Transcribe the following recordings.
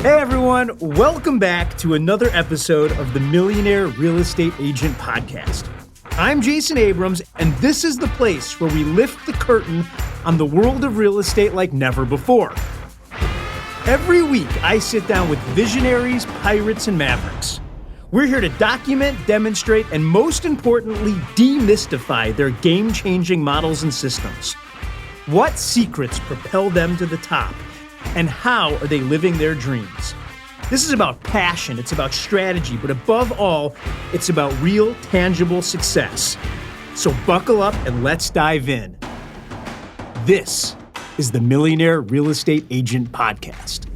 Hey everyone, welcome back to another episode of the Millionaire Real Estate Agent Podcast. I'm Jason Abrams, and this is the place where we lift the curtain on the world of real estate like never before. Every week, I sit down with visionaries, pirates, and mavericks. We're here to document, demonstrate, and most importantly, demystify their game-changing models and systems. What secrets propel them to the top? And how are they living their dreams? This is about passion, it's about strategy, but above all, it's about real, tangible success. So buckle up and let's dive in. This is the Millionaire Real Estate Agent Podcast.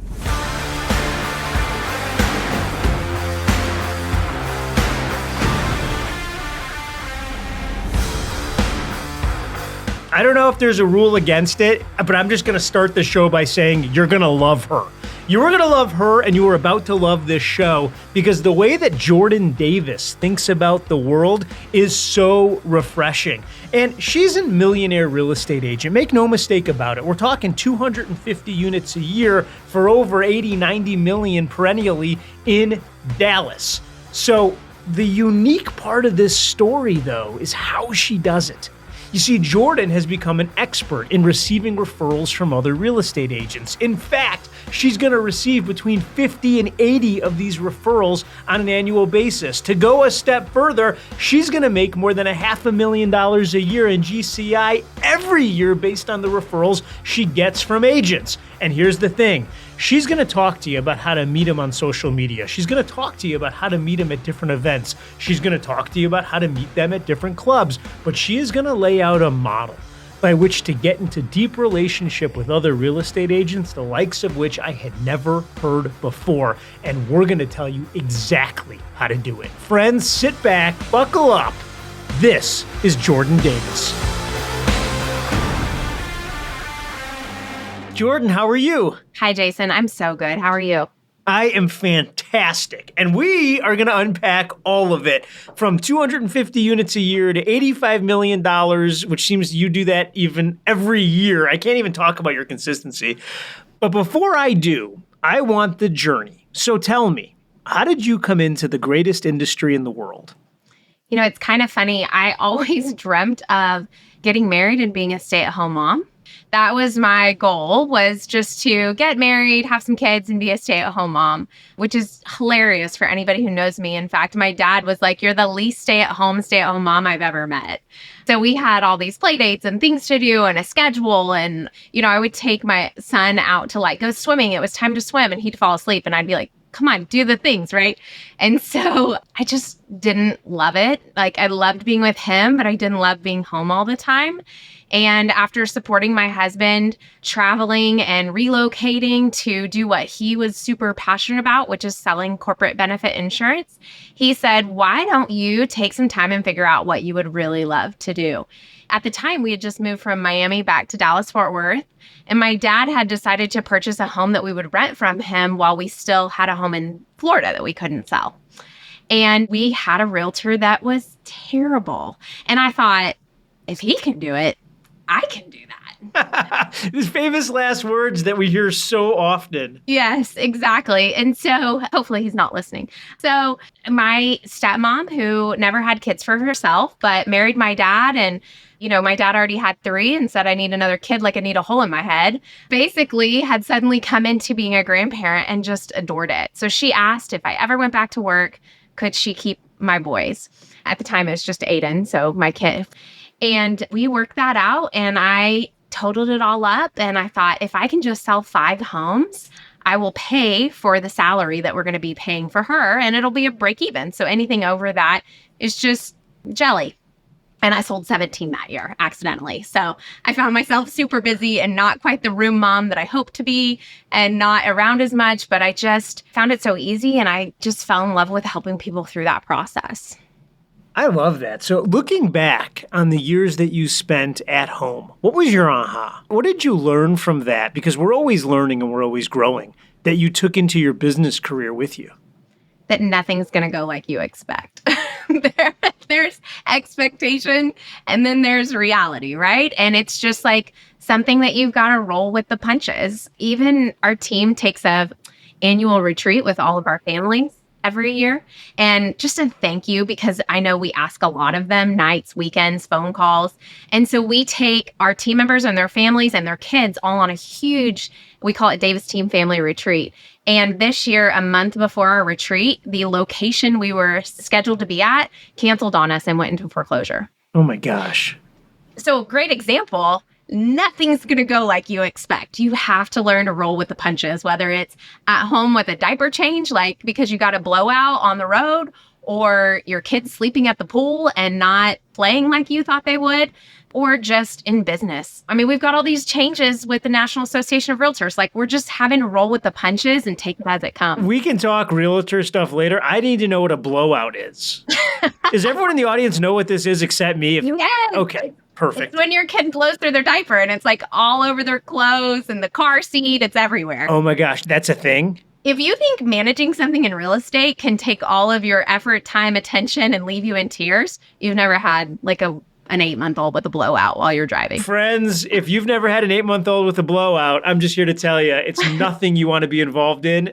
I don't know if there's a rule against it, but I'm just going to start the show by saying you're going to love her. You are going to love her, and you are about to love this show because the way that Jordan Davis thinks about the world is so refreshing. And she's a millionaire real estate agent. Make no mistake about it. We're talking 250 units a year for over 80, 90 million perennially in Dallas. So the unique part of this story, though, is how she does it. You see, Jordan has become an expert in receiving referrals from other real estate agents. In fact, she's going to receive between 50 and 80 of these referrals on an annual basis. To go a step further, she's going to make more than $500,000 a year in GCI every year based on the referrals she gets from agents. And here's the thing. She's going to talk to you about how to meet them on social media. She's going to talk to you about how to meet them at different events. She's going to talk to you about how to meet them at different clubs. But she is going to lay out a model by which to get into deep relationship with other real estate agents, the likes of which I had never heard before. And we're going to tell you exactly how to do it. Friends, sit back, buckle up. This is Jordan Davis. Jordan, how are you? Hi, Jason. I'm so good. How are you? I am fantastic. And we are going to unpack all of it from 250 units a year to $85 million, which seems you do that even every year. I can't even talk about your consistency. But before I do, I want the journey. So tell me, how did you come into the greatest industry in the world? You know, it's kind of funny. I always dreamt of getting married and being a stay-at-home mom. That was my goal, was just to get married, have some kids, and be a stay-at-home mom, which is hilarious for anybody who knows me. In fact, my dad was like, "You're the least stay-at-home mom I've ever met." So we had all these play dates and things to do and a schedule. And, you know, I would take my son out to go swimming. It was time to swim and he'd fall asleep. And I'd be like, come on, do the things, right? And so I just didn't love it. I loved being with him, but I didn't love being home all the time. And after supporting my husband, traveling and relocating to do what he was super passionate about, which is selling corporate benefit insurance, he said, why don't you take some time and figure out what you would really love to do? At the time, we had just moved from Miami back to Dallas-Fort Worth, and my dad had decided to purchase a home that we would rent from him while we still had a home in Florida that we couldn't sell. And we had a realtor that was terrible. And I thought, if he can do it, I can do that. These famous last words that we hear so often. Yes, exactly. And so hopefully he's not listening. So my stepmom, who never had kids for herself, but married my dad, and my dad already had 3 and said, I need another kid, like I need a hole in my head, basically had suddenly come into being a grandparent and just adored it. So she asked if I ever went back to work, could she keep my boys? At the time, it was just Aiden, so my kid. And we worked that out, and I totaled it all up. And I thought, if I can just sell 5 homes, I will pay for the salary that we're going to be paying for her, and it'll be a break even. So anything over that is just jelly. And I sold 17 that year accidentally. So I found myself super busy and not quite the room mom that I hoped to be, and not around as much, but I just found it so easy, and I just fell in love with helping people through that process. I love that. So looking back on the years that you spent at home, what was your aha? What did you learn from that? Because we're always learning and we're always growing, that you took into your business career with you. That nothing's going to go like you expect. There's expectation, and then there's reality, right? And it's just something that you've got to roll with the punches. Even our team takes annual retreat with all of our families every year. And just a thank you, because I know we ask a lot of them, nights, weekends, phone calls. And so we take our team members and their families and their kids all on a huge, we call it Davis Team Family Retreat. And this year, a month before our retreat, the location we were scheduled to be at canceled on us and went into foreclosure. Oh my gosh. So great example. Nothing's going to go like you expect. You have to learn to roll with the punches, whether it's at home with a diaper change, like because you got a blowout on the road, or your kids sleeping at the pool and not playing like you thought they would, or just in business. I mean, we've got all these changes with the National Association of Realtors. Like, we're just having to roll with the punches and take it as it comes. We can talk realtor stuff later. I need to know what a blowout is. Does everyone in the audience know what this is except me? Yes. Okay. Perfect. It's when your kid blows through their diaper and it's like all over their clothes and the car seat. It's everywhere. Oh my gosh, that's a thing? If you think managing something in real estate can take all of your effort, time, attention, and leave you in tears, you've never had like an 8-month-old with a blowout while you're driving. Friends, if you've never had an 8-month-old with a blowout, I'm just here to tell you, it's nothing you want to be involved in.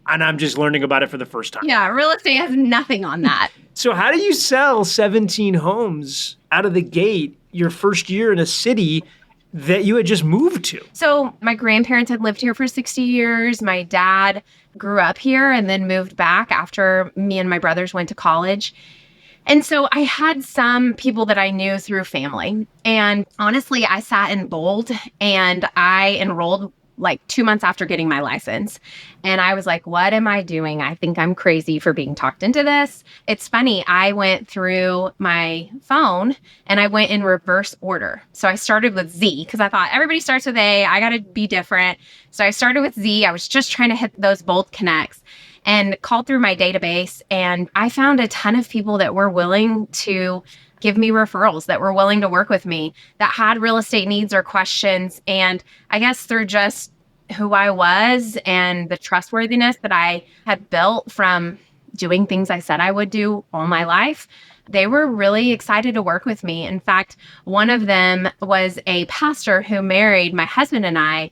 And I'm just learning about it for the first time. Yeah, real estate has nothing on that. So how do you sell 17 homes out of the gate your first year in a city that you had just moved to? So my grandparents had lived here for 60 years. My dad grew up here and then moved back after me and my brothers went to college. And so I had some people that I knew through family. And honestly, I sat in bold and I enrolled like 2 months after getting my license. And I was like, what am I doing? I think I'm crazy for being talked into this. It's funny. I went through my phone and I went in reverse order. So I started with Z because I thought everybody starts with A. I got to be different. So I started with Z. I was just trying to hit those bold connects and called through my database. And I found a ton of people that were willing to give me referrals, that were willing to work with me, that had real estate needs or questions. And I guess through just who I was and the trustworthiness that I had built from doing things I said I would do all my life, they were really excited to work with me. In fact, one of them was a pastor who married my husband and I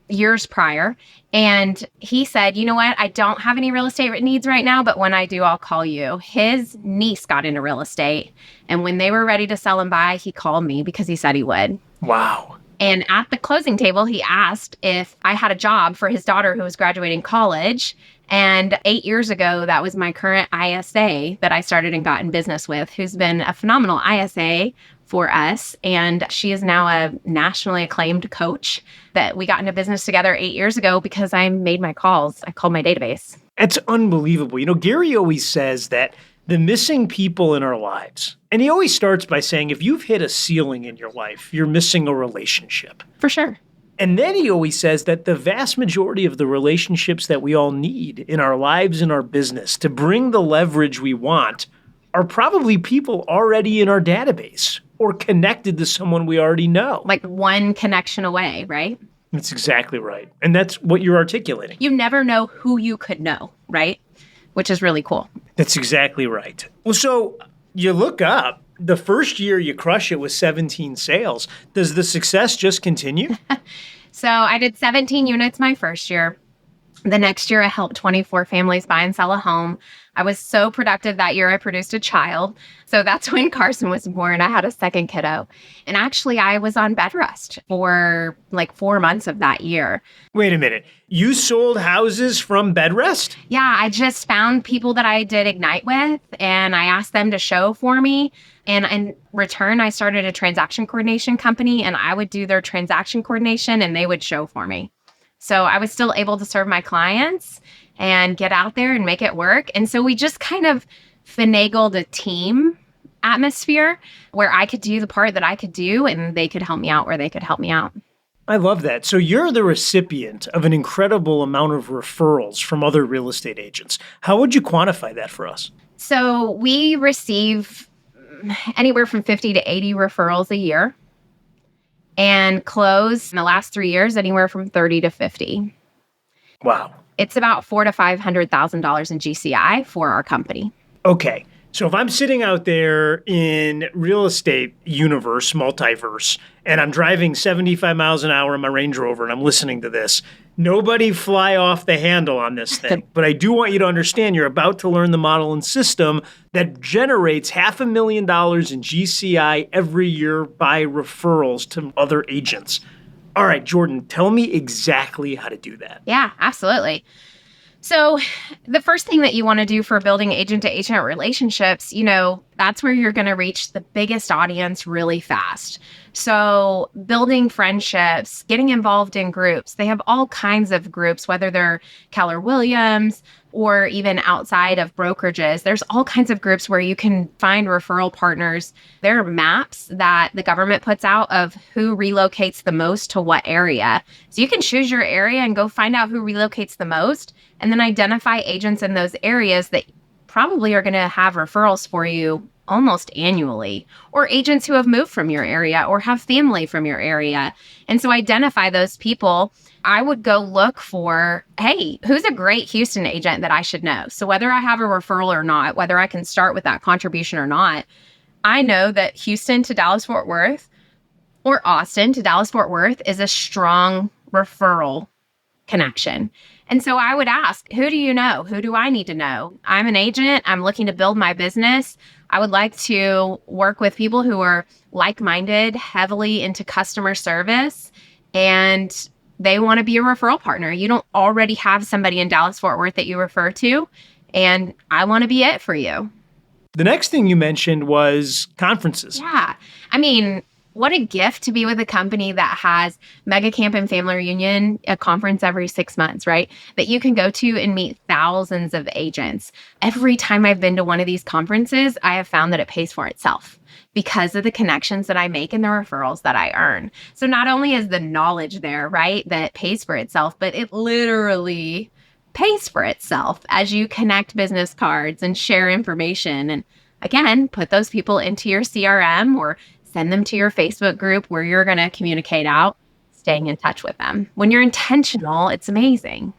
years prior. And he said, you know what? I don't have any real estate needs right now, but when I do, I'll call you. His niece got into real estate. And when they were ready to sell and buy, he called me because he said he would. Wow. And at the closing table, he asked if I had a job for his daughter who was graduating college. And 8 years ago, that was my current ISA that I started and got in business with, who's been a phenomenal ISA for us. And she is now a nationally acclaimed coach that we got into business together 8 years ago because I made my calls. I called my database. It's unbelievable. You know, Gary always says that the missing people in our lives, and he always starts by saying, if you've hit a ceiling in your life, you're missing a relationship. For sure. And then he always says that the vast majority of the relationships that we all need in our lives and our business to bring the leverage we want are probably people already in our database or connected to someone we already know. Like one connection away, right? That's exactly right. And that's what you're articulating. You never know who you could know, right? Which is really cool. That's exactly right. Well, so you look up, the first year you crush it with 17 sales. Does the success just continue? So I did 17 units my first year. The next year, I helped 24 families buy and sell a home. I was so productive that year, I produced a child. So that's when Carson was born. I had a second kiddo. And actually, I was on bed rest for like 4 months of that year. Wait a minute. You sold houses from bed rest? Yeah, I just found people that I did Ignite with, and I asked them to show for me. And in return, I started a transaction coordination company, and I would do their transaction coordination, and they would show for me. So I was still able to serve my clients and get out there and make it work. And so we just kind of finagled a team atmosphere where I could do the part that I could do and they could help me out where they could help me out. I love that. So you're the recipient of an incredible amount of referrals from other real estate agents. How would you quantify that for us? So we receive anywhere from 50 to 80 referrals a year, and close in the last 3 years anywhere from 30 to 50. Wow. It's about $400,000 to $500,000 in GCI for our company. Okay. So if I'm sitting out there in real estate universe, multiverse, and I'm driving 75 miles an hour in my Range Rover and I'm listening to this, Nobody fly off the handle on this thing. But I do want you to understand you're about to learn the model and system that generates $500,000 in GCI every year by referrals to other agents. All right, Jordan, tell me exactly how to do that. Yeah, absolutely. So the first thing that you want to do for building agent-to-agent relationships, that's where you're going to reach the biggest audience really fast. So building friendships, getting involved in groups. They have all kinds of groups, whether they're Keller Williams or even outside of brokerages. There's all kinds of groups where you can find referral partners. There are maps that the government puts out of who relocates the most to what area. So you can choose your area and go find out who relocates the most, and then identify agents in those areas that probably are going to have referrals for you almost annually, or agents who have moved from your area or have family from your area. And so identify those people. I would go look for, hey, who's a great Houston agent that I should know? So whether I have a referral or not, whether I can start with that contribution or not, I know that Houston to Dallas-Fort Worth or Austin to Dallas-Fort Worth is a strong referral connection. And so I would ask, who do you know? Who do I need to know? I'm an agent. I'm looking to build my business. I would like to work with people who are like-minded, heavily into customer service, and they want to be a referral partner. You don't already have somebody in Dallas-Fort Worth that you refer to, and I want to be it for you. The next thing you mentioned was conferences. Yeah. I mean, what a gift to be with a company that has Mega Camp and Family Reunion, a conference every 6 months, right? That you can go to and meet thousands of agents. Every time I've been to one of these conferences, I have found that it pays for itself because of the connections that I make and the referrals that I earn. So not only is the knowledge there, right, that pays for itself, but it literally pays for itself as you connect business cards and share information. And again, put those people into your CRM or send them to your Facebook group where you're going to communicate out, staying in touch with them. When you're intentional, it's amazing.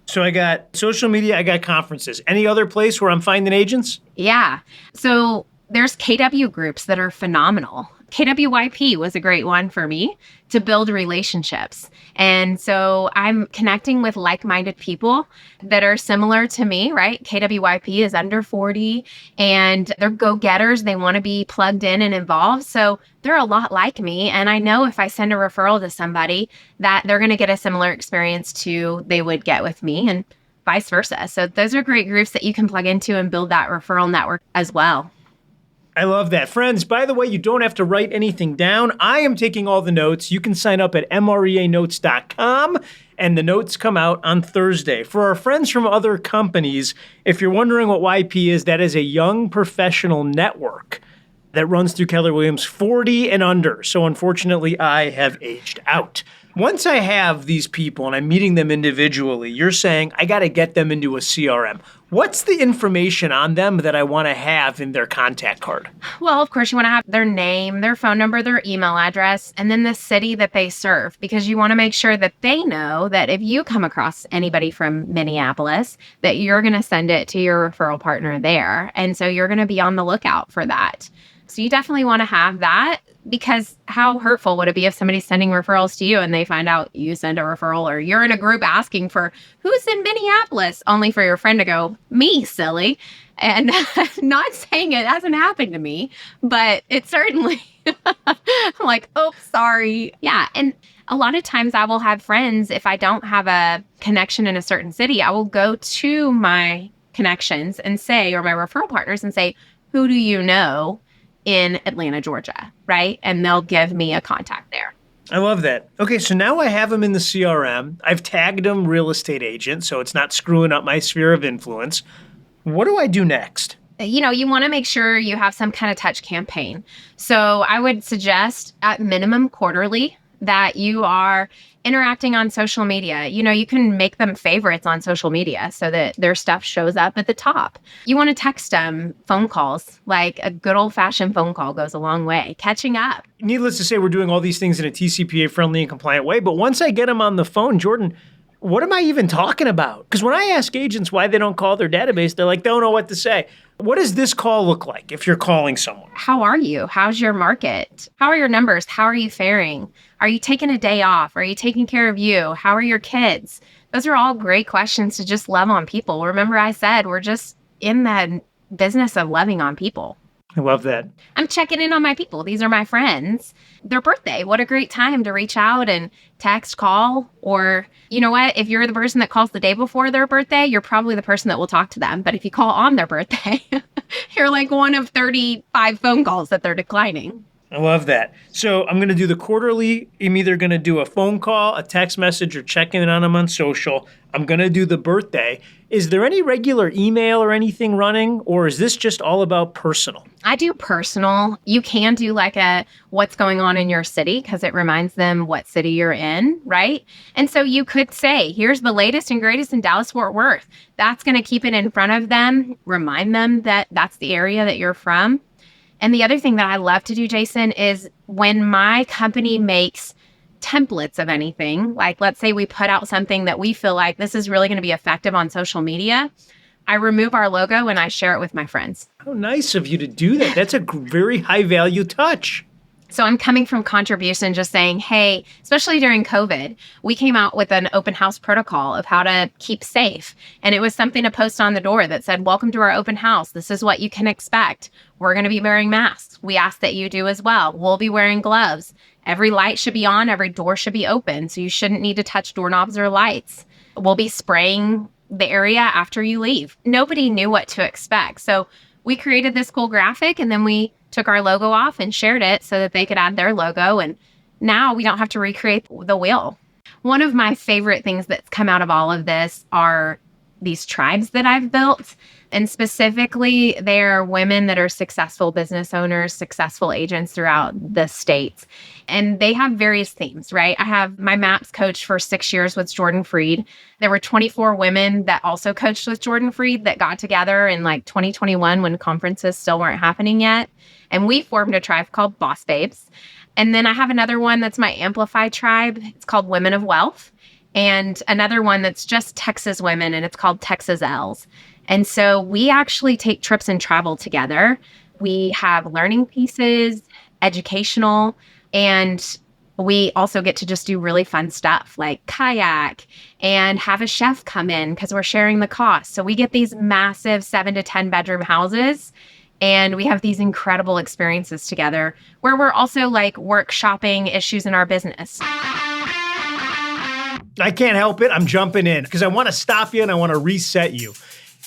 So I got social media, I got conferences. Any other place where I'm finding agents? Yeah. So there's KW groups that are phenomenal. KWYP was a great one for me to build relationships. And so I'm connecting with like-minded people that are similar to me, right? KWYP is under 40 and they're go-getters. They want to be plugged in and involved. So they're a lot like me. And I know if I send a referral to somebody that they're going to get a similar experience to they would get with me and vice versa. So those are great groups that you can plug into and build that referral network as well. I love that. Friends, by the way, you don't have to write anything down. I am taking all the notes. You can sign up at MREAnotes.com, and the notes come out on Thursday. For our friends from other companies, if you're wondering what YP is, that is a young professional network that runs through Keller Williams 40 and under. So unfortunately, I have aged out. Once I have these people and I'm meeting them individually, you're saying I got to get them into a CRM. What's the information on them that I want to have in their contact card? Well, of course, you want to have their name, their phone number, their email address, and then the city that they serve, because you want to make sure that they know that if you come across anybody from Minneapolis, that you're going to send it to your referral partner there. And so you're going to be on the lookout for that. So you definitely want to have that, because how hurtful would it be if somebody's sending referrals to you and they find out you send a referral, or you're in a group asking for who's in Minneapolis, only for your friend to go, me, silly. And not saying it hasn't happened to me, but it certainly, I'm like, oh, sorry. Yeah. And a lot of times I will have friends, if I don't have a connection in a certain city, I will go to my connections and say, or my referral partners and say, who do you know in Atlanta, Georgia, right? And they'll give me a contact there. I love that. Okay, so now I have them in the CRM. I've tagged them real estate agent, so it's not screwing up my sphere of influence. What do I do next? You know, you want to make sure you have some kind of touch campaign. So I would suggest at minimum quarterly that you are interacting on social media. You know, you can make them favorites on social media so that their stuff shows up at the top. You want to text them phone calls, like a good old-fashioned phone call goes a long way. Catching up. Needless to say, we're doing all these things in a TCPA friendly and compliant way. But once I get them on the phone, Jordan, what am I even talking about? Because when I ask agents why they don't call their database, they're like, they don't know what to say. What does this call look like if you're calling someone? How are you? How's your market? How are your numbers? How are you faring? Are you taking a day off? Are you taking care of you? How are your kids? Those are all great questions to just love on people. Remember I said we're just in that business of loving on people. I love that. I'm checking in on my people. These are my friends. Their birthday. What a great time to reach out and text, call, or you know what? If you're the person that calls the day before their birthday, you're probably the person that will talk to them. But if you call on their birthday, you're like one of 35 phone calls that they're declining. I love that. So I'm going to do the quarterly. I'm either going to do a phone call, a text message, or checking in on them on social. I'm going to do the birthday. Is there any regular email or anything running, or is this just all about personal? I do personal. You can do like a what's going on in your city because it reminds them what city you're in, right? And so you could say, here's the latest and greatest in Dallas-Fort Worth. That's going to keep it in front of them, remind them that that's the area that you're from. And the other thing that I love to do, Jason, is when my company makes templates of anything, like let's say we put out something that we feel like this is really going to be effective on social media, I remove our logo and I share it with my friends. How nice of you to do that. That's a very high value touch. So I'm coming from contribution, just saying, hey, especially during COVID, we came out with an open house protocol of how to keep safe. And it was something to post on the door that said, welcome to our open house. This is what you can expect. We're going to be wearing masks. We ask that you do as well. We'll be wearing gloves. Every light should be on. Every door should be open. So you shouldn't need to touch doorknobs or lights. We'll be spraying the area after you leave. Nobody knew what to expect. So we created this cool graphic and then we took our logo off and shared it so that they could add their logo. And now we don't have to recreate the wheel. One of my favorite things that's come out of all of this are these tribes that I've built. And specifically, they're women that are successful business owners, successful agents throughout the states. And they have various themes, right? I have my MAPS coach for 6 years with Jordan Freed. There were 24 women that also coached with Jordan Freed that got together in like 2021 when conferences still weren't happening yet. And we formed a tribe called Boss Babes. And then I have another one that's my Amplify tribe. It's called Women of Wealth. And another one that's just Texas women, and it's called Texas L's. And so we actually take trips and travel together. We have learning pieces, educational, and we also get to just do really fun stuff like kayak and have a chef come in because we're sharing the cost. So we get these massive 7 to 10 bedroom houses and we have these incredible experiences together where we're also like workshopping issues in our business. I can't help it. I'm jumping in because I want to stop you and I want to reset you.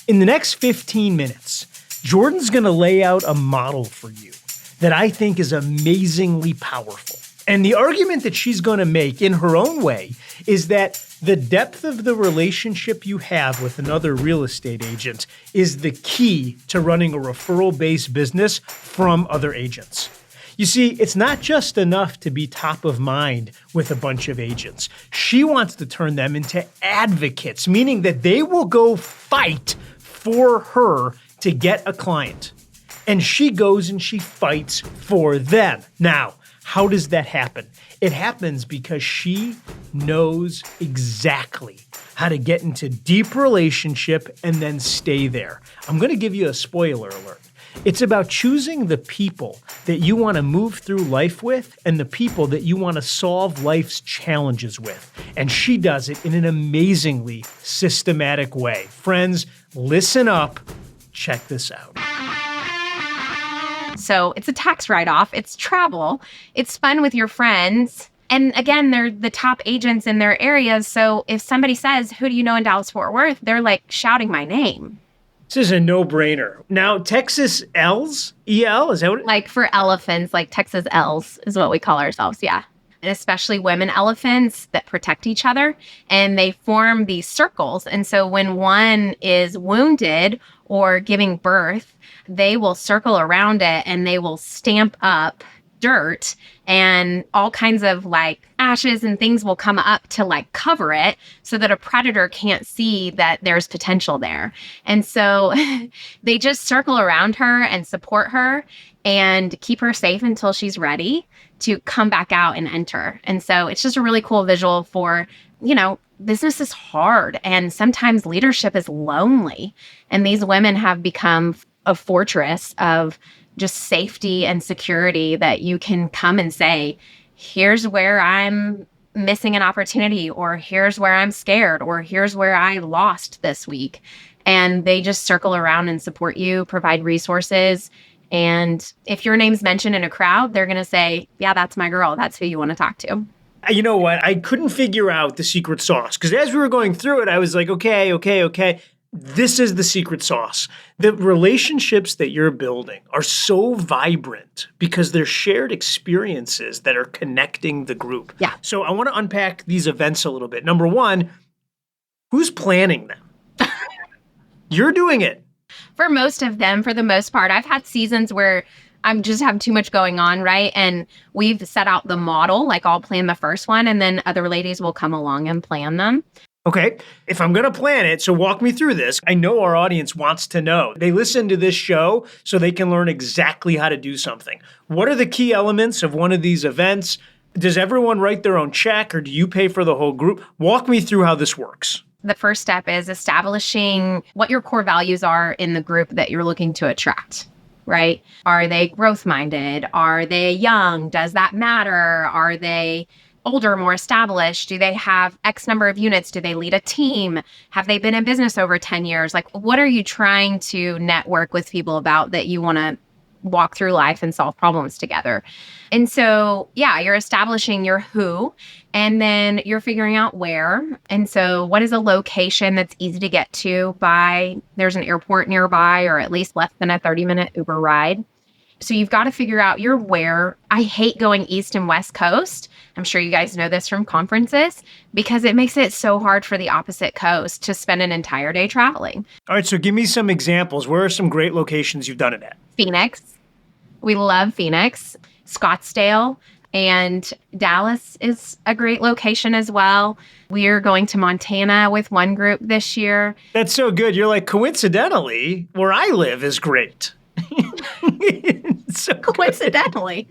In the next 15 minutes, Jordan's going to lay out a model for you that I think is amazingly powerful. And the argument that she's going to make in her own way is that the depth of the relationship you have with another real estate agent is the key to running a referral-based business from other agents. You see, it's not just enough to be top of mind with a bunch of agents. She wants to turn them into advocates, meaning that they will go fight for her to get a client. And she goes and she fights for them. Now, how does that happen? It happens because she knows exactly how to get into deep relationship and then stay there. I'm going to give you a spoiler alert. It's about choosing the people that you want to move through life with and the people that you want to solve life's challenges with. And she does it in an amazingly systematic way. Friends, listen up. Check this out. So it's a tax write-off. It's travel. It's fun with your friends. And again, they're the top agents in their areas. So if somebody says, who do you know in Dallas-Fort Worth? They're like shouting my name. This is a no-brainer. Now, Texas L's, EL, is that what? Like for elephants, like Texas L's is what we call ourselves, yeah. And especially women elephants that protect each other. And they form these circles. And so when one is wounded or giving birth, they will circle around it and they will stamp up dirt and all kinds of like ashes and things will come up to like cover it so that a predator can't see that there's potential there. And so they just circle around her and support her and keep her safe until she's ready to come back out and enter. And so it's just a really cool visual for, you know, business is hard and sometimes leadership is lonely. And these women have become a fortress of just safety and security that you can come and say, here's where I'm missing an opportunity, or here's where I'm scared, or here's where I lost this week. And they just circle around and support you, provide resources. And if your name's mentioned in a crowd, they're going to say, yeah, that's my girl. That's who you want to talk to. You know what? I couldn't figure out the secret sauce because as we were going through it, I was like, okay. This is the secret sauce. The relationships that you're building are so vibrant because they're shared experiences that are connecting the group. Yeah. So I want to unpack these events a little bit. Number one, who's planning them? You're doing it. For most of them, for the most part, I've had seasons where I'm just have too much going on, right? And we've set out the model, like I'll plan the first one and then other ladies will come along and plan them. Okay, if I'm going to plan it, so walk me through this. I know our audience wants to know. They listen to this show so they can learn exactly how to do something. What are the key elements of one of these events? Does everyone write their own check or do you pay for the whole group? Walk me through how this works. The first step is establishing what your core values are in the group that you're looking to attract, right? Are they growth-minded? Are they young? Does that matter? Are they older, more established? Do they have X number of units? Do they lead a team? Have they been in business over 10 years? Like, what are you trying to network with people about that you want to walk through life and solve problems together? And so, yeah, you're establishing your who, and then you're figuring out where. And so what is a location that's easy to get to by, there's an airport nearby or at least less than a 30-minute Uber ride. So you've got to figure out your where. I hate going east and west coast. I'm sure you guys know this from conferences because it makes it so hard for the opposite coast to spend an entire day traveling. All right, so give me some examples. Where are some great locations you've done it at? Phoenix. We love Phoenix. Scottsdale. And Dallas is a great location as well. We're going to Montana with one group this year. That's so good. You're like, coincidentally, where I live is great. So coincidentally.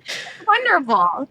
Wonderful.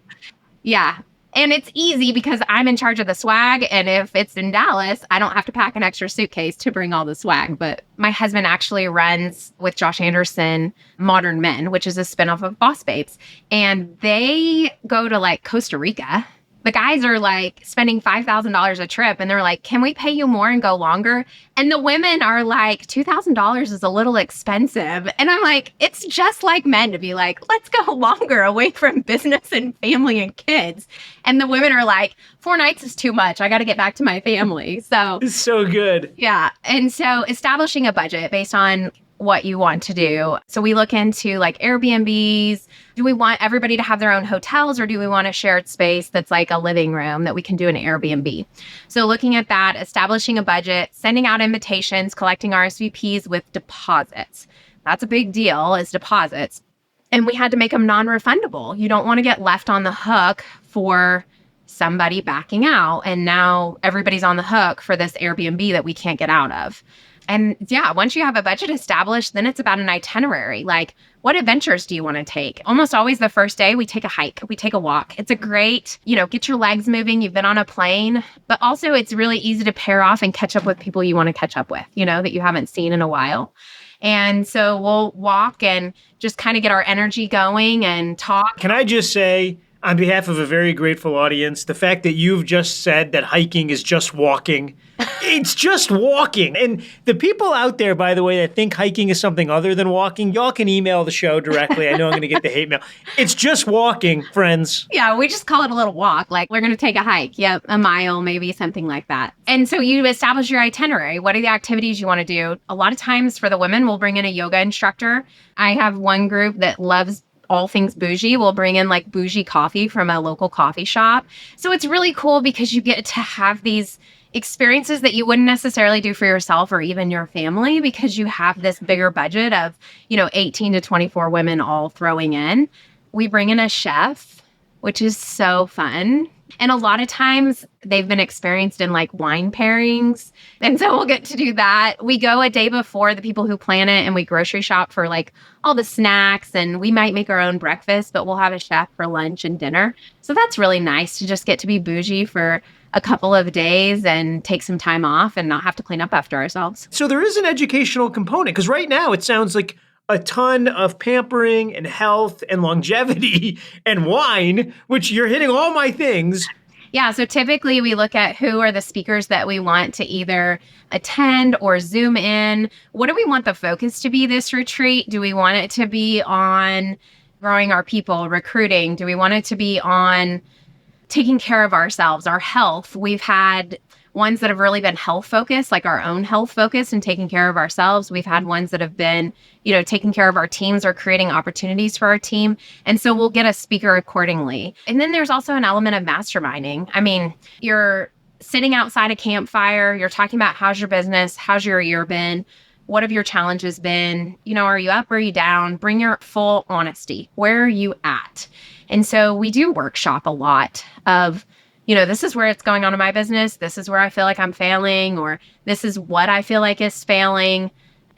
Yeah. And it's easy because I'm in charge of the swag. And if it's in Dallas, I don't have to pack an extra suitcase to bring all the swag. But my husband actually runs with Josh Anderson, Modern Men, which is a spinoff of Boss Babes. And they go to like Costa Rica. The guys are like spending $5,000 a trip and they're like, can we pay you more and go longer? And the women are like, $2,000 is a little expensive. And I'm like, it's just like men to be like, let's go longer away from business and family and kids. And the women are like, 4 nights is too much. I got to get back to my family. So it's so good. Yeah. And so establishing a budget based on what you want to do. So we look into like Airbnbs. Do we want everybody to have their own hotels or do we want a shared space that's like a living room that we can do an Airbnb? So looking at that, establishing a budget, sending out invitations, collecting RSVPs with deposits. That's a big deal is deposits. And we had to make them non-refundable. You don't want to get left on the hook for somebody backing out. And now everybody's on the hook for this Airbnb that we can't get out of. And yeah, once you have a budget established, then it's about an itinerary. Like, what adventures do you want to take? Almost always the first day, we take a hike, we take a walk. It's a great, get your legs moving. You've been on a plane, but also it's really easy to pair off and catch up with people you want to catch up with, that you haven't seen in a while. And so we'll walk and just kind of get our energy going and talk. Can I just say, on behalf of a very grateful audience, the fact that you've just said that hiking is just walking, it's just walking. And the people out there, by the way, that think hiking is something other than walking, y'all can email the show directly. I know I'm going to get the hate mail. It's just walking, friends. Yeah, we just call it a little walk. Like, we're going to take a hike. Yep, a mile, maybe something like that. And so you establish your itinerary. What are the activities you want to do? A lot of times for the women, we'll bring in a yoga instructor. I have one group that loves all things bougie. We'll bring in like bougie coffee from a local coffee shop. So it's really cool because you get to have these experiences that you wouldn't necessarily do for yourself or even your family because you have this bigger budget of, 18 to 24 women all throwing in. We bring in a chef, which is so fun. And a lot of times they've been experienced in like wine pairings. And so we'll get to do that. We go a day before the people who plan it and we grocery shop for like all the snacks, and we might make our own breakfast, but we'll have a chef for lunch and dinner. So that's really nice to just get to be bougie for a couple of days and take some time off and not have to clean up after ourselves. So there is an educational component, because right now it sounds like a ton of pampering and health and longevity and wine, which you're hitting all my things. Yeah, so typically we look at who are the speakers that we want to either attend or Zoom in. What do we want the focus to be this retreat? Do we want it to be on growing our people, recruiting? Do we want it to be on taking care of ourselves, our health? We've had ones that have really been health focused, like our own health focus and taking care of ourselves. We've had ones that have been, taking care of our teams or creating opportunities for our team. And so we'll get a speaker accordingly. And then there's also an element of masterminding. I mean, you're sitting outside a campfire, you're talking about how's your business, how's your year been, what have your challenges been, are you up, are you down? Bring your full honesty. Where are you at? And so we do workshop a lot of, this is where it's going on in my business. This is where I feel like I'm failing, or this is what I feel like is failing.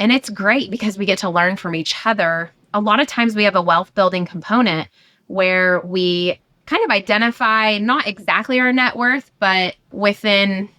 And it's great because we get to learn from each other. A lot of times we have a wealth building component where we kind of identify not exactly our net worth, but within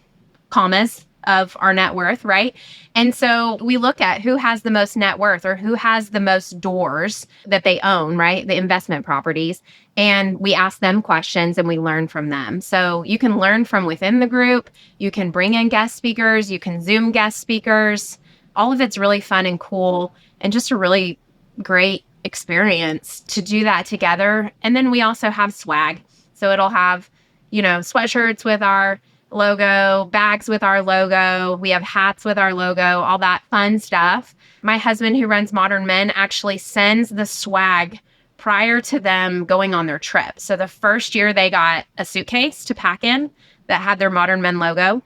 commas of our net worth, right? And so we look at who has the most net worth or who has the most doors that they own, right? The investment properties. And we ask them questions and we learn from them. So you can learn from within the group. You can bring in guest speakers. You can Zoom guest speakers. All of it's really fun and cool and just a really great experience to do that together. And then we also have swag. So it'll have, sweatshirts with our logo, bags with our logo. We have hats with our logo, all that fun stuff. My husband, who runs Modern Men, actually sends the swag prior to them going on their trip. So the first year they got a suitcase to pack in that had their Modern Men logo,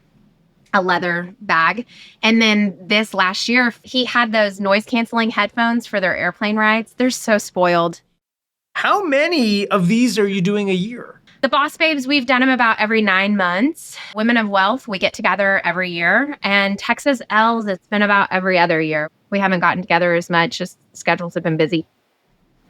a leather bag. And then this last year, he had those noise canceling headphones for their airplane rides. They're so spoiled. How many of these are you doing a year? The Boss Babes, we've done them about every 9 months. Women of Wealth, we get together every year. And Texas L's, it's been about every other year. We haven't gotten together as much, just schedules have been busy.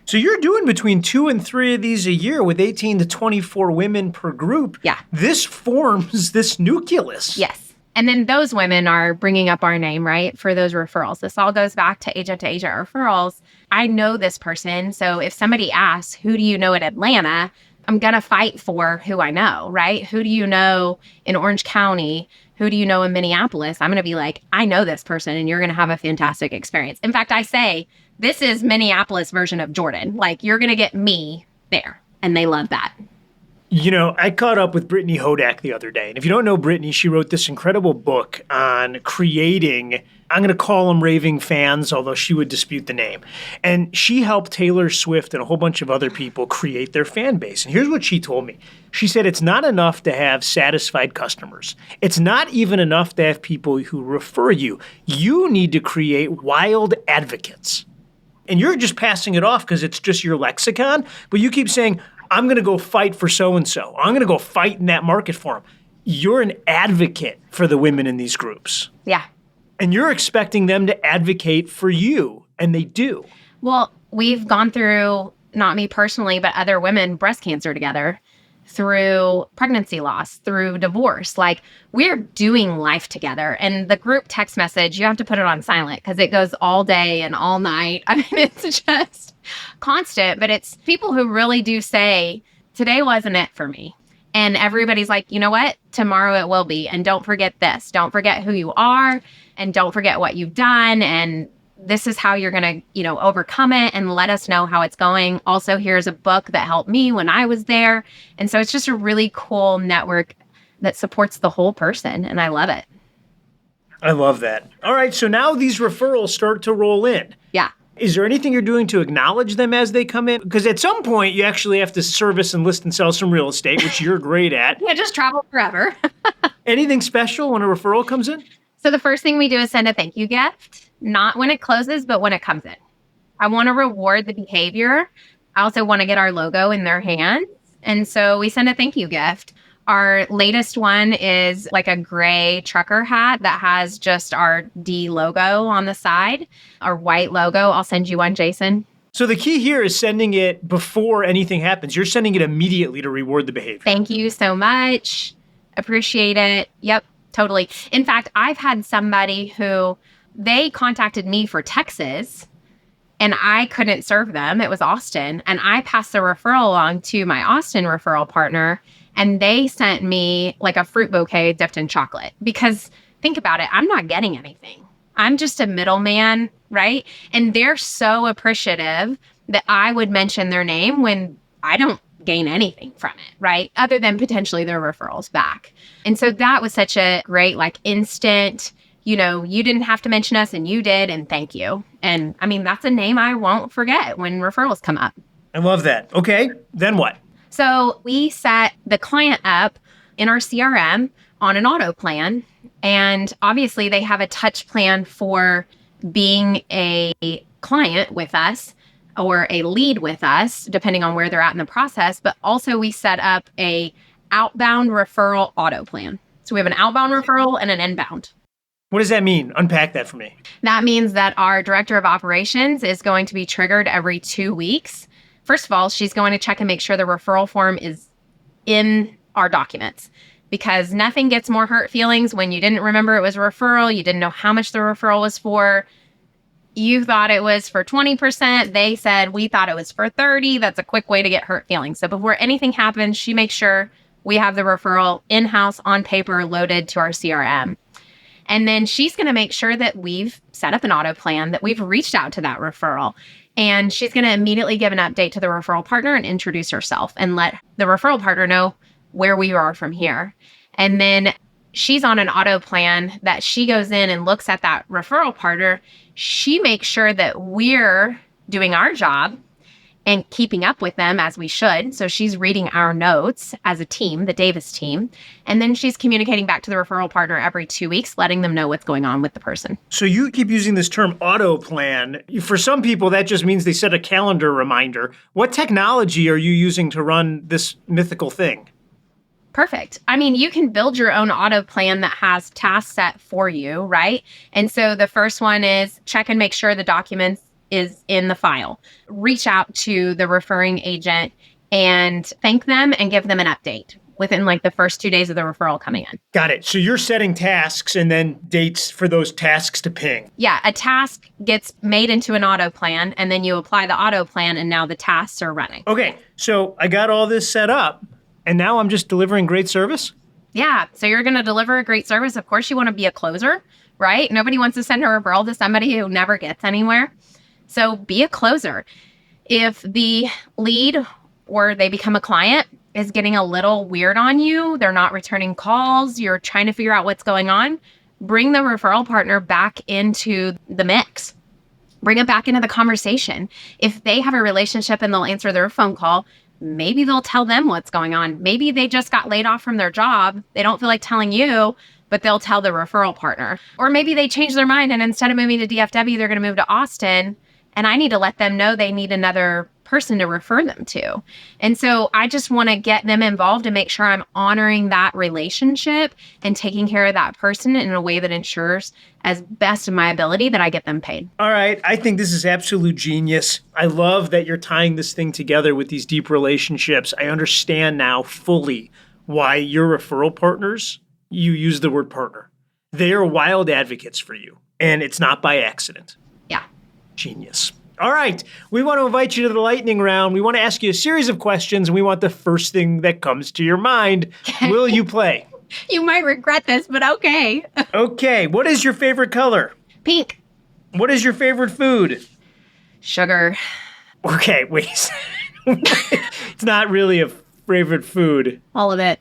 So you're doing between 2 and 3 of these a year with 18 to 24 women per group. Yeah. This forms this nucleus. Yes. And then those women are bringing up our name, right, for those referrals. This all goes back to agent referrals. I know this person. So if somebody asks, who do you know in Atlanta? I'm going to fight for who I know, right? Who do you know in Orange County? Who do you know in Minneapolis? I'm going to be like, I know this person and you're going to have a fantastic experience. In fact, I say, this is Minneapolis version of Jordan. Like, you're going to get me there. And they love that. I caught up with Brittany Hodak the other day. And if you don't know Brittany, she wrote this incredible book on creating, I'm going to call them raving fans, although she would dispute the name. And she helped Taylor Swift and a whole bunch of other people create their fan base. And here's what she told me. She said, it's not enough to have satisfied customers. It's not even enough to have people who refer you. You need to create wild advocates. And you're just passing it off because it's just your lexicon. But you keep saying, I'm going to go fight for so-and-so. I'm going to go fight in that market for them. You're an advocate for the women in these groups. Yeah. And you're expecting them to advocate for you, and they do. Well, we've gone through, not me personally, but other women, breast cancer together, through pregnancy loss, through divorce. Like, we're doing life together. And the group text message, you have to put it on silent because it goes all day and all night. I mean, it's just constant, but it's people who really do say, today wasn't it for me. And everybody's like, you know what? Tomorrow it will be. And don't forget this. Don't forget who you are. And don't forget what you've done. And this is how you're going to, overcome it, and let us know how it's going. Also, here's a book that helped me when I was there. And so it's just a really cool network that supports the whole person. And I love it. I love that. All right. So now these referrals start to roll in. Yeah. Is there anything you're doing to acknowledge them as they come in? Because at some point, you actually have to service and list and sell some real estate, which you're great at. Yeah, just travel forever. Anything special when a referral comes in? So the first thing we do is send a thank you gift, not when it closes, but when it comes in. I want to reward the behavior. I also want to get our logo in their hands. And so we send a thank you gift. Our latest one is like a gray trucker hat that has just our D logo on the side, our white logo. I'll send you one, Jason. So the key here is sending it before anything happens. You're sending it immediately to reward the behavior. Thank you so much. Appreciate it. Yep, totally. In fact, I've had somebody who they contacted me for Texas and I couldn't serve them. It was Austin. And I passed the referral along to my Austin referral partner. And they sent me like a fruit bouquet dipped in chocolate. Because think about it, I'm not getting anything. I'm just a middleman, right? And they're so appreciative that I would mention their name when I don't gain anything from it, right? Other than potentially their referrals back. And so that was such a great, like instant, you didn't have to mention us and you did, and thank you. And I mean, that's a name I won't forget when referrals come up. I love that. Okay, then what? So we set the client up in our CRM on an auto plan. And obviously they have a touch plan for being a client with us or a lead with us, depending on where they're at in the process. But also we set up a outbound referral auto plan. So we have an outbound referral and an inbound. What does that mean? Unpack that for me. That means that our director of operations is going to be triggered every 2 weeks. First of all, she's going to check and make sure the referral form is in our documents, because nothing gets more hurt feelings when you didn't remember it was a referral, you didn't know how much the referral was for. You thought it was for 20%. They said, we thought it was for 30. That's a quick way to get hurt feelings. So before anything happens, she makes sure we have the referral in-house on paper loaded to our CRM. And then she's going to make sure that we've set up an auto plan, that we've reached out to that referral. And she's going to immediately give an update to the referral partner and introduce herself and let the referral partner know where we are from here. And then she's on an auto plan that she goes in and looks at that referral partner. She makes sure that we're doing our job and keeping up with them as we should. So she's reading our notes as a team, the Davis team. And then she's communicating back to the referral partner every 2 weeks, letting them know what's going on with the person. So you keep using this term auto plan. For some people, that just means they set a calendar reminder. What technology are you using to run this mythical thing? Perfect. I mean, you can build your own auto plan that has tasks set for you, right? And so the first one is check and make sure the documents is in the file. Reach out to the referring agent and thank them and give them an update within like the first 2 days of the referral coming in. Got it. So you're setting tasks and then dates for those tasks to ping. Yeah, a task gets made into an auto plan and then you apply the auto plan and now the tasks are running. Okay, so I got all this set up and now I'm just delivering great service? Yeah, so you're going to deliver a great service. Of course, you want to be a closer, right? Nobody wants to send a referral to somebody who never gets anywhere. So be a closer. If the lead or they become a client is getting a little weird on you, they're not returning calls, you're trying to figure out what's going on, bring the referral partner back into the mix. Bring it back into the conversation. If they have a relationship and they'll answer their phone call, maybe they'll tell them what's going on. Maybe they just got laid off from their job. They don't feel like telling you, but they'll tell the referral partner. Or maybe they change their mind and instead of moving to DFW, they're going to move to Austin. And I need to let them know they need another person to refer them to. And so I just want to get them involved and make sure I'm honoring that relationship and taking care of that person in a way that ensures, as best of my ability, that I get them paid. All right. I think this is absolute genius. I love that you're tying this thing together with these deep relationships. I understand now fully why your referral partners, you use the word partner. They are wild advocates for you, and it's not by accident. Yeah. Genius. All right. We want to invite you to the lightning round. We want to ask you a series of questions, and we want the first thing that comes to your mind. Will you play? You might regret this, but okay. Okay. What is your favorite color? Pink. What is your favorite food? Sugar. Okay, wait. It's not really a favorite food. All of it.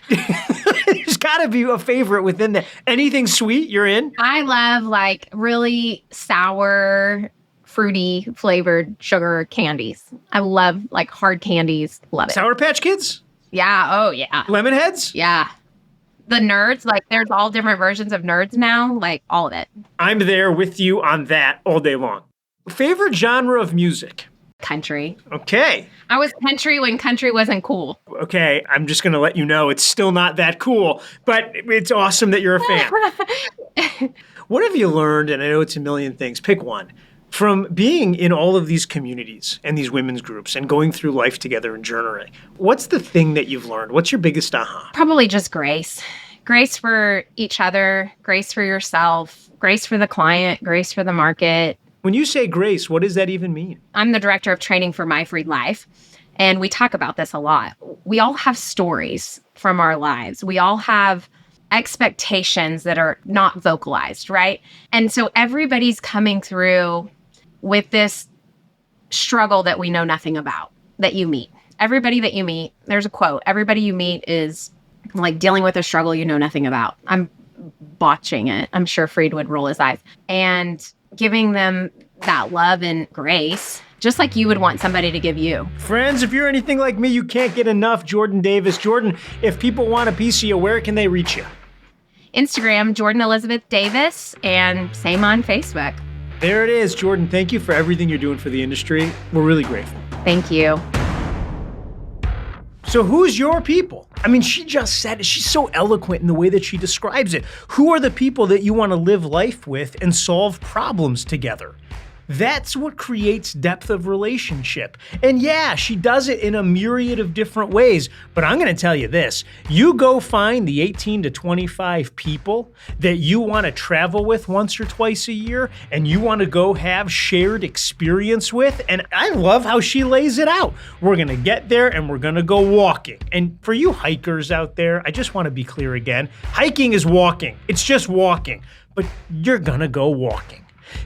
There's got to be a favorite within that. Anything sweet you're in? I love like really sour, fruity flavored sugar candies. I love like hard candies. Love it. Sour Patch Kids? Yeah. Oh, yeah. Lemon Heads? Yeah. The Nerds, like there's all different versions of Nerds now, like all of it. I'm there with you on that all day long. Favorite genre of music? Country. Okay. I was country when country wasn't cool. Okay, I'm just going to let you know it's still not that cool, but it's awesome that you're a fan. What have you learned, and I know it's a million things, pick one, from being in all of these communities and these women's groups and going through life together and journaling? What's the thing that you've learned? What's your biggest aha? Probably just grace. Grace for each other, grace for yourself, grace for the client, grace for the market. When you say grace, what does that even mean? I'm the director of training for My Freed Life, and we talk about this a lot. We all have stories from our lives. We all have expectations that are not vocalized, right? And so everybody's coming through with this struggle that we know nothing about, that you meet. Everybody that you meet, there's a quote, everybody you meet is like dealing with a struggle you know nothing about. I'm botching it. I'm sure Freed would roll his eyes. And giving them that love and grace, just like you would want somebody to give you. Friends, if you're anything like me, you can't get enough Jordan Davis. Jordan, if people want a piece of you, where can they reach you? Instagram, Jordan Elizabeth Davis, and same on Facebook. There it is. Jordan, thank you for everything you're doing for the industry. We're really grateful. Thank you. So who's your people? I mean, she just said it. She's so eloquent in the way that she describes it. Who are the people that you want to live life with and solve problems together? That's what creates depth of relationship. And yeah, she does it in a myriad of different ways. But I'm going to tell you this. You go find the 18 to 25 people that you want to travel with once or twice a year and you want to go have shared experience with. And I love how she lays it out. We're going to get there and we're going to go walking. And for you hikers out there, I just want to be clear again. Hiking is walking. It's just walking. But you're going to go walking.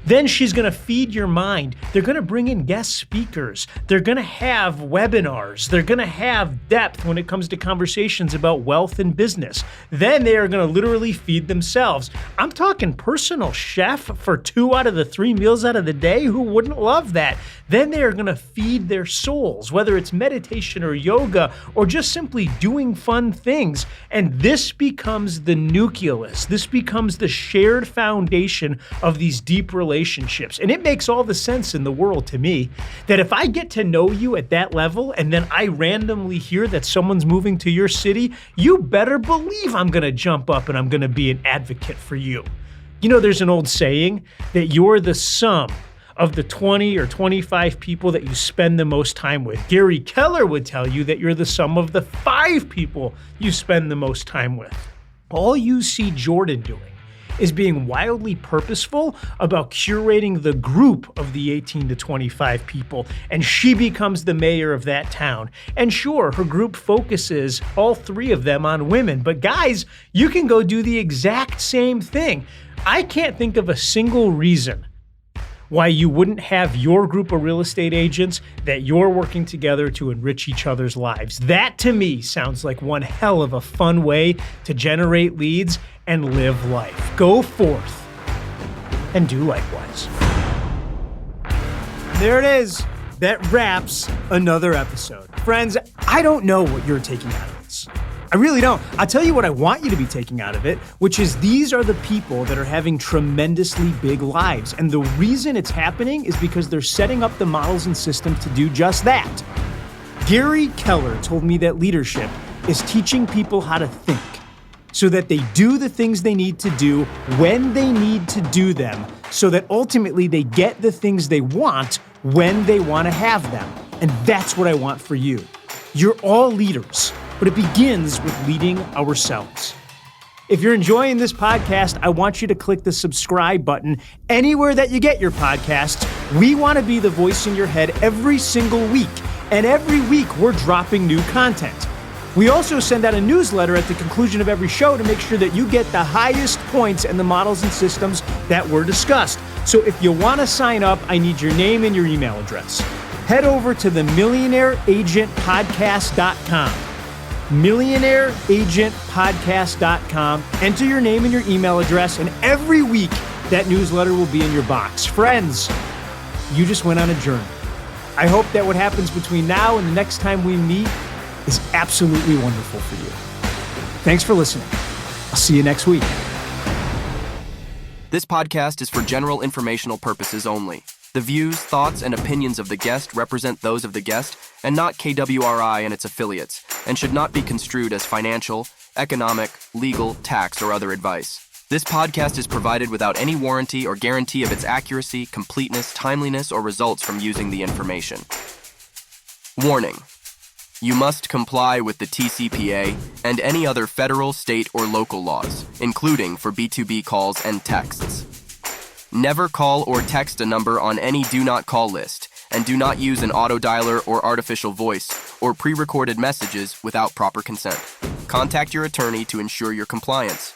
Then she's going to feed your mind. They're going to bring in guest speakers. They're going to have webinars. They're going to have depth when it comes to conversations about wealth and business. Then they are going to literally feed themselves. I'm talking personal chef for 2 out of the 3 meals out of the day. Who wouldn't love that? Then they are going to feed their souls, whether it's meditation or yoga or just simply doing fun things. And this becomes the nucleus. This becomes the shared foundation of these deep relationships. And it makes all the sense in the world to me that if I get to know you at that level and then I randomly hear that someone's moving to your city, you better believe I'm going to jump up and I'm going to be an advocate for you. You know, there's an old saying that you're the sum of the 20 or 25 people that you spend the most time with. Gary Keller would tell you that you're the sum of the 5 people you spend the most time with. All you see Jordan doing is being wildly purposeful about curating the group of the 18 to 25 people, and she becomes the mayor of that town. And sure, her group focuses, all 3 of them, on women, but guys, you can go do the exact same thing. I can't think of a single reason why you wouldn't have your group of real estate agents that you're working together to enrich each other's lives. That, to me, sounds like one hell of a fun way to generate leads and live life. Go forth and do likewise. There it is. That wraps another episode. Friends, I don't know what you're taking out of this. I really don't. I'll tell you what I want you to be taking out of it, which is these are the people that are having tremendously big lives. And the reason it's happening is because they're setting up the models and systems to do just that. Gary Keller told me that leadership is teaching people how to think so that they do the things they need to do when they need to do them, so that ultimately they get the things they want when they want to have them. And that's what I want for you. You're all leaders, but it begins with leading ourselves. If you're enjoying this podcast, I want you to click the subscribe button anywhere that you get your podcasts. We want to be the voice in your head every single week, and every week we're dropping new content. We also send out a newsletter at the conclusion of every show to make sure that you get the highest points and the models and systems that were discussed. So if you want to sign up, I need your name and your email address. Head over to the millionaireagentpodcast.com. millionaireagentpodcast.com. Enter your name and your email address, and every week that newsletter will be in your box. Friends, you just went on a journey. I hope that what happens between now and the next time we meet is absolutely wonderful for you. Thanks for listening. I'll see you next week. This podcast is for general informational purposes only. The views, thoughts, and opinions of the guest represent those of the guest and not KWRI and its affiliates, and should not be construed as financial, economic, legal, tax, or other advice. This podcast is provided without any warranty or guarantee of its accuracy, completeness, timeliness, or results from using the information. Warning: you must comply with the TCPA and any other federal, state, or local laws, including for B2B calls and texts. Never call or text a number on any do not call list, and do not use an autodialer or artificial voice or pre-recorded messages without proper consent. Contact your attorney to ensure your compliance.